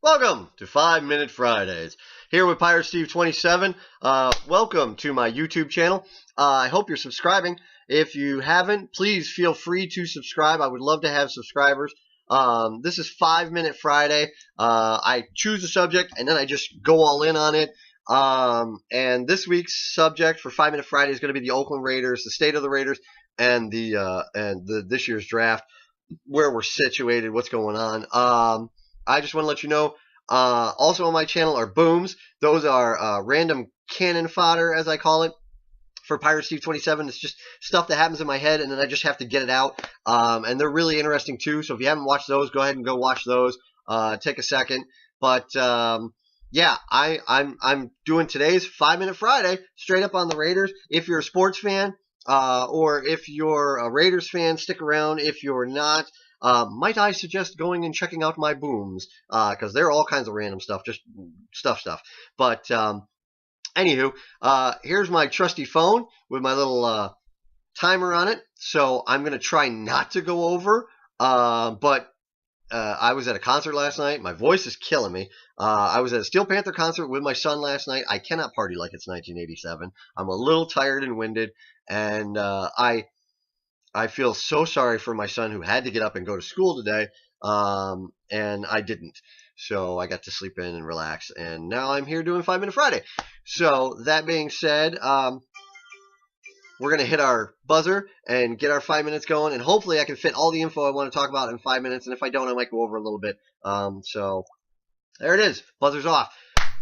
Welcome to 5 Minute Fridays. Here with Pirate Steve 27. Welcome to my YouTube channel. I hope you're subscribing. If you haven't, please feel free to subscribe. I would love to have subscribers. This is 5 Minute Friday. I choose a subject and then I just go all in on it. And this week's subject for 5 Minute Friday is going to be the Oakland Raiders, the state of the Raiders, and this year's draft, where we're situated, what's going on. I just want to let you know, also on my channel are booms. Those are random cannon fodder, as I call it, for Pirate Steve 27. It's just stuff that happens in my head, and then I just have to get it out. And they're really interesting, too. So if you haven't watched those, go ahead and go watch those. Take a second. But, yeah, I'm doing today's 5 Minute Friday straight up on the Raiders. If you're a sports fan, or if you're a Raiders fan, stick around. If you're not, might I suggest going and checking out my booms, because they're all kinds of random stuff, just stuff. But anywho, here's my trusty phone with my little timer on it. So I'm going to try not to go over, but I was at a concert last night. My voice is killing me. I was at a Steel Panther concert with my son last night. I cannot party like it's 1987. I'm a little tired and winded, and I feel so sorry for my son who had to get up and go to school today, and I didn't. So I got to sleep in and relax, and now I'm here doing 5 Minute Friday. So that being said, we're going to hit our buzzer and get our 5 minutes going, and hopefully I can fit all the info I want to talk about in 5 minutes, and if I don't, I might go over a little bit. So there it is. Buzzer's off.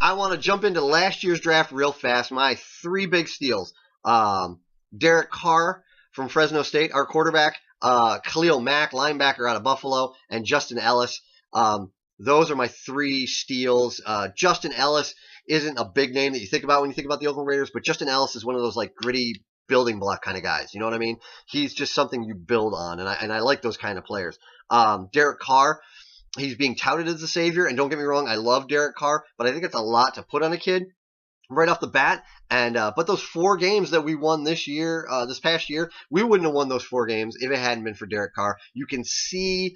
I want to jump into last year's draft real fast. My three big steals. Derek Carr from Fresno State, our quarterback, Khalil Mack, linebacker out of Buffalo, and Justin Ellis. Those are my three steals. Justin Ellis isn't a big name that you think about when you think about the Oakland Raiders, but Justin Ellis is one of those like gritty building block kind of guys. You know what I mean? He's just something you build on, and I like those kind of players. Derek Carr, he's being touted as the savior, and don't get me wrong, I love Derek Carr, but I think it's a lot to put on a kid right off the bat. And but those 4 games that we won this year, this past year, we wouldn't have won those 4 games if it hadn't been for Derek Carr. You can see,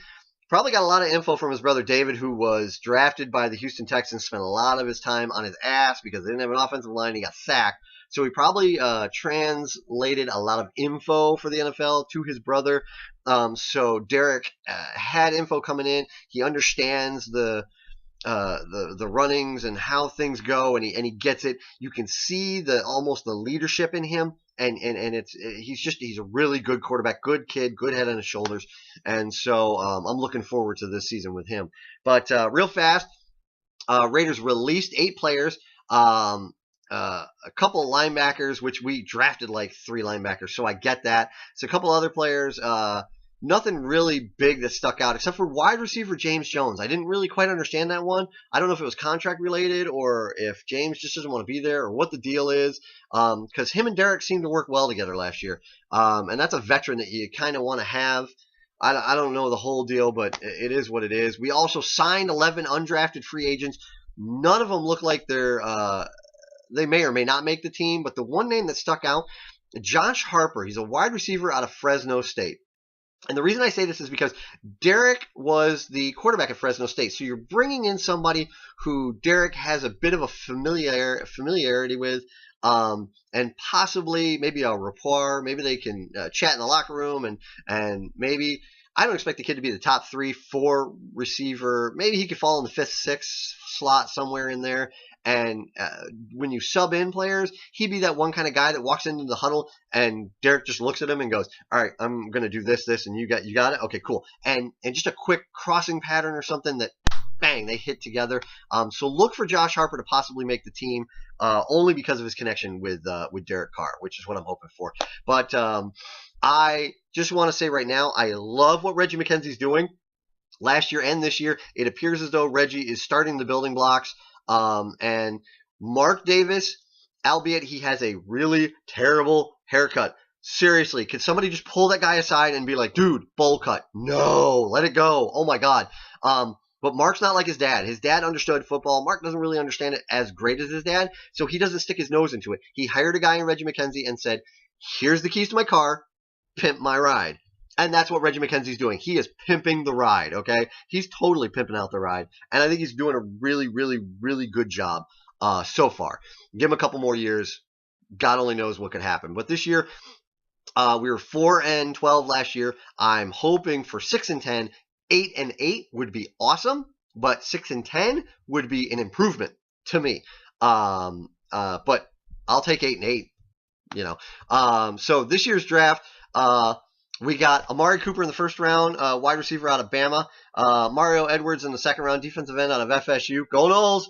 probably got a lot of info from his brother David, who was drafted by the Houston Texans, spent a lot of his time on his ass because they didn't have an offensive line. He got sacked. So he probably translated a lot of info for the NFL to his brother. So Derek had info coming in. He understands the runnings and how things go, and he gets it. You can see almost the leadership in him, and he's a really good quarterback, good kid, good head on his shoulders, and so I'm looking forward to this season with him. But real fast, Raiders released 8 players, a couple of linebackers, which we drafted like 3 linebackers, so I get that. So a couple other players. Nothing really big that stuck out, except for wide receiver James Jones. I didn't really quite understand that one. I don't know if it was contract related or if James just doesn't want to be there or what the deal is, because him and Derek seemed to work well together last year. And that's a veteran that you kind of want to have. I don't know the whole deal, but it is what it is. We also signed 11 undrafted free agents. None of them look like they may or may not make the team, but the one name that stuck out, Josh Harper. He's a wide receiver out of Fresno State. And the reason I say this is because Derek was the quarterback at Fresno State. So you're bringing in somebody who Derek has a bit of a familiarity with, and possibly maybe a rapport. Maybe they can chat in the locker room, and maybe I don't expect the kid to be the top 3-4 receiver. Maybe he could fall in the 5th, 6th slot somewhere in there. And when you sub in players, he'd be that one kind of guy that walks into the huddle and Derek just looks at him and goes, all right, I'm going to do this, and you got it? Okay, cool. And just a quick crossing pattern or something that, bang, they hit together. So look for Josh Harper to possibly make the team, only because of his connection with Derek Carr, which is what I'm hoping for. But I just want to say right now, I love what Reggie McKenzie's doing. Last year and this year, it appears as though Reggie is starting the building blocks. And Mark Davis, albeit he has a really terrible haircut. Seriously, could somebody just pull that guy aside and be like, dude, bowl cut? No, let it go. Oh my God. But Mark's not like his dad. His dad understood football. Mark doesn't really understand it as great as his dad, so he doesn't stick his nose into it. He hired a guy in Reggie McKenzie and said, here's the keys to my car, pimp my ride. And that's what Reggie McKenzie's doing. He is pimping the ride, okay? He's totally pimping out the ride. And I think he's doing a really, really, really good job so far. Give him a couple more years. God only knows what could happen. But this year, we were 4-12 last year. I'm hoping for 6-10. 8-8 would be awesome, but 6-10 would be an improvement to me. But I'll take 8-8. You know, so this year's draft, we got Amari Cooper in the first round, wide receiver out of Bama. Mario Edwards in the second round, defensive end out of FSU. Go Noles.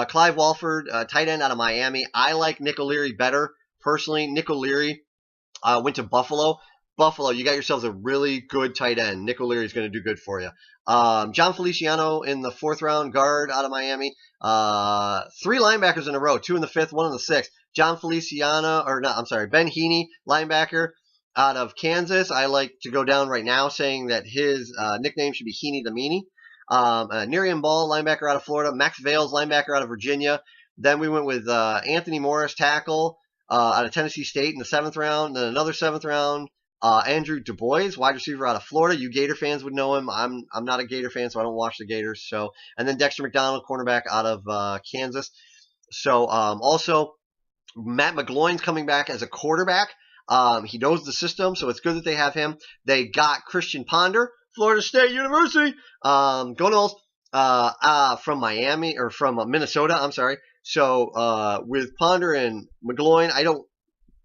Clive Walford, tight end out of Miami. I like Nick O'Leary better personally. Nick O'Leary went to Buffalo. Buffalo, you got yourselves a really good tight end. Nick O'Leary is going to do good for you. John Feliciano in the fourth round, guard out of Miami. 3 linebackers in a row, 2 in the fifth, 1 in the sixth. Ben Heaney, linebacker out of Kansas. I like to go down right now saying that his nickname should be Heaney the Meanie. Nerian Ball, linebacker out of Florida. Max Vales, linebacker out of Virginia. Then we went with Anthony Morris, tackle out of Tennessee State in the 7th round. Then another 7th round. Andrew Du Bois, wide receiver out of Florida. You Gator fans would know him. I'm not a Gator fan, so I don't watch the Gators. So, and then Dexter McDonald, cornerback out of Kansas. So also Matt McGloin's coming back as a quarterback. He knows the system, so it's good that they have him. They got Christian Ponder, Florida State University. Go Noles, from Miami or from Minnesota. I'm sorry. So with Ponder and McGloin, I don't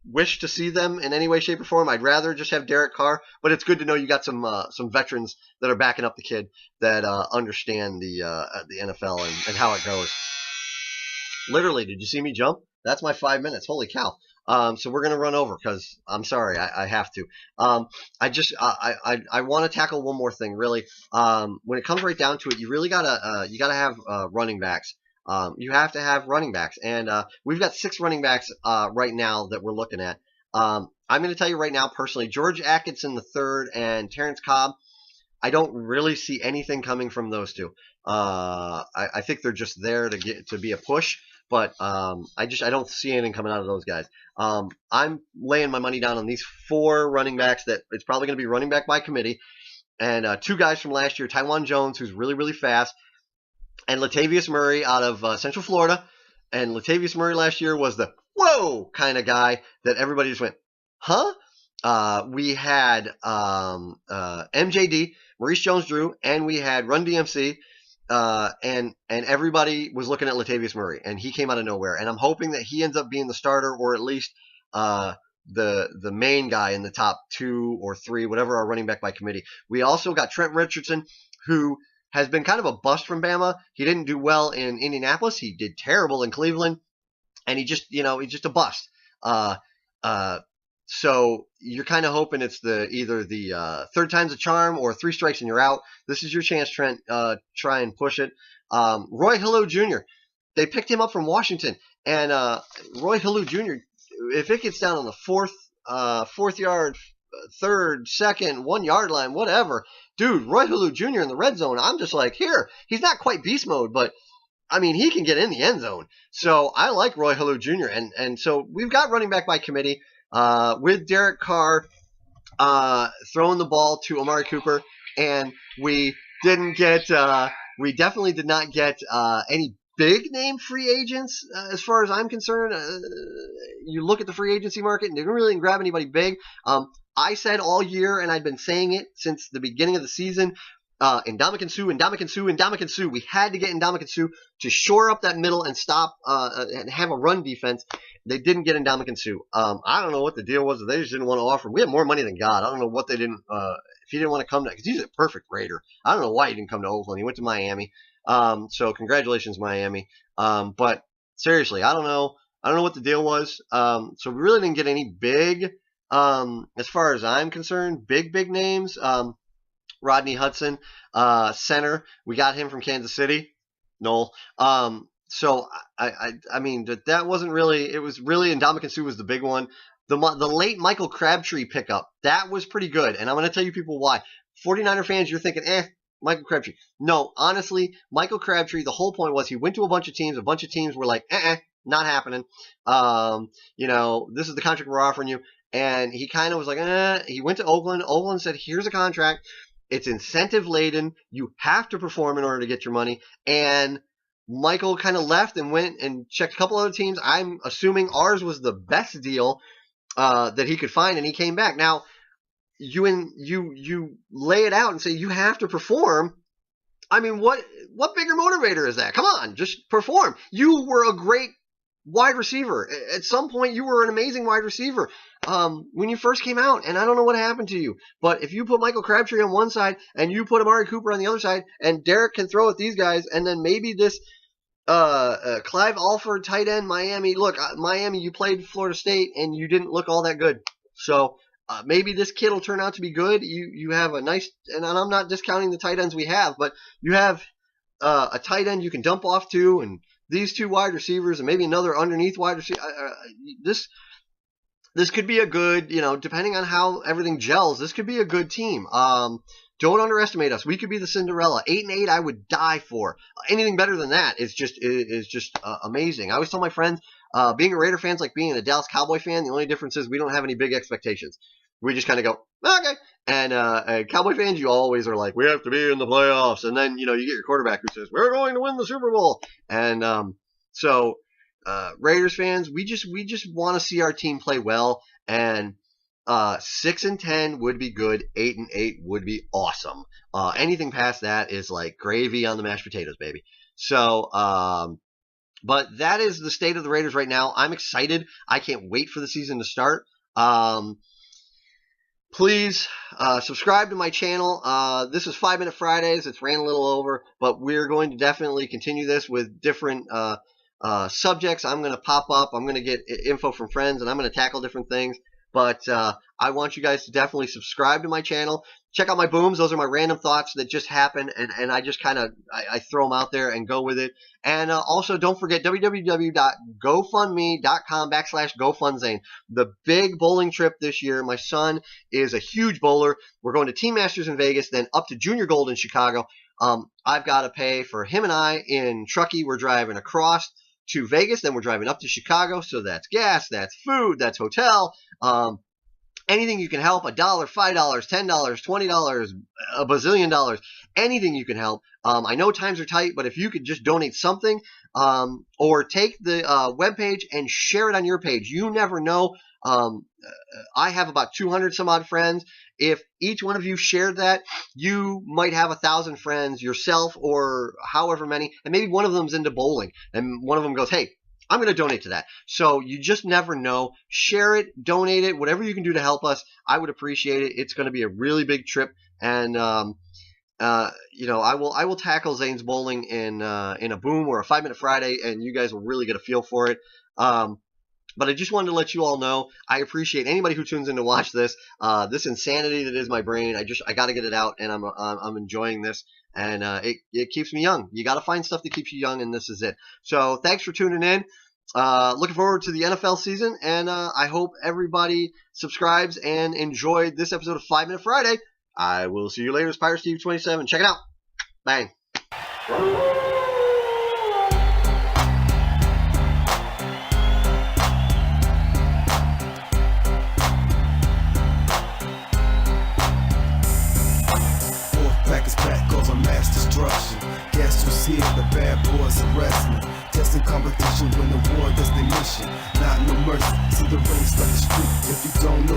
wish to see them in any way, shape, or form. I'd rather just have Derek Carr, but it's good to know you got some veterans that are backing up the kid that understand the NFL and how it goes. Literally, did you see me jump? That's my 5 minutes. Holy cow. So we're gonna run over because I'm sorry, I have to. I want to tackle one more thing. Really, when it comes right down to it, you really gotta have running backs. You have to have running backs, and we've got 6 running backs right now that we're looking at. I'm going to tell you right now, personally, George Atkinson III and Terrence Cobb, I don't really see anything coming from those two. I think they're just there to be a push, but I don't see anything coming out of those guys. I'm laying my money down on these 4 running backs that it's probably going to be running back by committee, and 2 guys from last year, Tywan Jones, who's really, really fast, and Latavius Murray out of Central Florida. And Latavius Murray last year was the whoa kind of guy that everybody just went, huh? We had MJD, Maurice Jones-Drew, and we had Run DMC, and everybody was looking at Latavius Murray, and he came out of nowhere. And I'm hoping that he ends up being the starter, or at least the main guy in the top 2 or 3, whatever our running back by committee. We also got Trent Richardson, who has been kind of a bust from Bama. He didn't do well in Indianapolis. He did terrible in Cleveland, and he's just a bust. So you're kind of hoping it's either the 3rd time's a charm or 3 strikes and you're out. This is your chance, Trent. Try and push it. Roy Hillou Jr., they picked him up from Washington, and Roy Hillou Jr., if it gets down on the 4th yard, 3rd, 2nd, 1 yard line, whatever. Dude, Roy Hillou Jr. in the red zone, I'm just like, here. He's not quite beast mode, but, I mean, he can get in the end zone. So I like Roy Hillou Jr. And so we've got running back by committee with Derek Carr throwing the ball to Amari Cooper. And we definitely did not get any big name free agents as far as I'm concerned. You look at the free agency market and they didn't really grab anybody big. I said all year, and I've been saying it since the beginning of the season, Ndamukong Suh. We had to get Ndamukong Suh to shore up that middle and stop and have a run defense. They didn't get Ndamukong Suh. I don't know what the deal was. They just didn't want to offer him. We have more money than God. I don't know what they didn't. If he didn't want to come to, because he's a perfect Raider. I don't know why he didn't come to Oakland. He went to Miami. So congratulations, Miami. But seriously, I don't know. I don't know what the deal was. So we really didn't get any big. As far as I'm concerned, big names. Rodney Hudson, center. We got him from Kansas City. Noel. So I mean that wasn't really. It was really Ndamukong Suh was the big one. The late Michael Crabtree pickup, that was pretty good, and I'm going to tell you people why. 49er fans, you're thinking, Michael Crabtree. No, honestly, Michael Crabtree, the whole point was he went to a bunch of teams. A bunch of teams were like, not happening. This is the contract we're offering you. And he kind of was like, He went to Oakland. Oakland said, here's a contract. It's incentive laden. You have to perform in order to get your money. And Michael kind of left and went and checked a couple other teams. I'm assuming ours was the best deal that he could find, and he came back. Now, you lay it out and say you have to perform. I mean, what bigger motivator is that? Come on, just perform. You were a great wide receiver. At some point, you were an amazing wide receiver when you first came out, and I don't know what happened to you. But if you put Michael Crabtree on one side and you put Amari Cooper on the other side, and Derek can throw at these guys, and then maybe this Clive Alford tight end Miami. Look, Miami, you played Florida State, and you didn't look all that good. So maybe this kid will turn out to be good. You have a nice, and I'm not discounting the tight ends we have, but you have a tight end you can dump off to, and these two wide receivers, and maybe another underneath wide receiver. This could be a good, depending on how everything gels, this could be a good team. Don't underestimate us. We could be the Cinderella. 8-8, I would die for. Anything better than that is just amazing. I always tell my friends, being a Raider fan is like being a Dallas Cowboy fan. The only difference is we don't have any big expectations. We just kind of go, okay. And Cowboy fans, you always are like, we have to be in the playoffs. And then, you get your quarterback who says, we're going to win the Super Bowl. And Raiders fans, we just want to see our team play well. And 6-10 would be good. 8-8 would be awesome. Anything past that is like gravy on the mashed potatoes, baby. So, but that is the state of the Raiders right now. I'm excited. I can't wait for the season to start. Please subscribe to my channel. This is 5 Minute Fridays. It's ran a little over, but we're going to definitely continue this with different subjects. I'm going to pop up. I'm going to get info from friends, and I'm going to tackle different things. But I want you guys to definitely subscribe to my channel. Check out my booms. Those are my random thoughts that just happen, and I just kind of I throw them out there and go with it. And also, don't forget www.gofundme.com/GoFundZane. The big bowling trip this year. My son is a huge bowler. We're going to Team Masters in Vegas, then up to Junior Gold in Chicago. I've got to pay for him and I in Truckee. We're driving across to Vegas, then we're driving up to Chicago, so that's gas, that's food, that's hotel, anything you can help, $1, $5, $10, $20, a bazillion dollars, anything you can help. I know times are tight, but if you could just donate something, or take the webpage and share it on your page. You never know. I have about 200 some odd friends. If each one of you shared that, you might have 1,000 friends yourself, or however many, and maybe one of them's into bowling, and one of them goes, hey, I'm going to donate to that. So you just never know. Share it, donate it, whatever you can do to help us. I would appreciate it. It's going to be a really big trip, and I will tackle Zane's bowling in a boom or a 5 Minute Friday, and you guys will really get a feel for it. But I just wanted to let you all know, I appreciate anybody who tunes in to watch this. This insanity that is my brain. I got to get it out, and I'm enjoying this, and it keeps me young. You got to find stuff that keeps you young, and this is it. So thanks for tuning in. Looking forward to the NFL season, and I hope everybody subscribes and enjoyed this episode of 5 Minute Friday. I will see you later. It's Pirate Steve 27. Check it out. Bang. Mass destruction. Guess who's here? The bad boys arrest me. Testing competition when the war does their mission. Not no mercy. See the race like the street. If you don't know,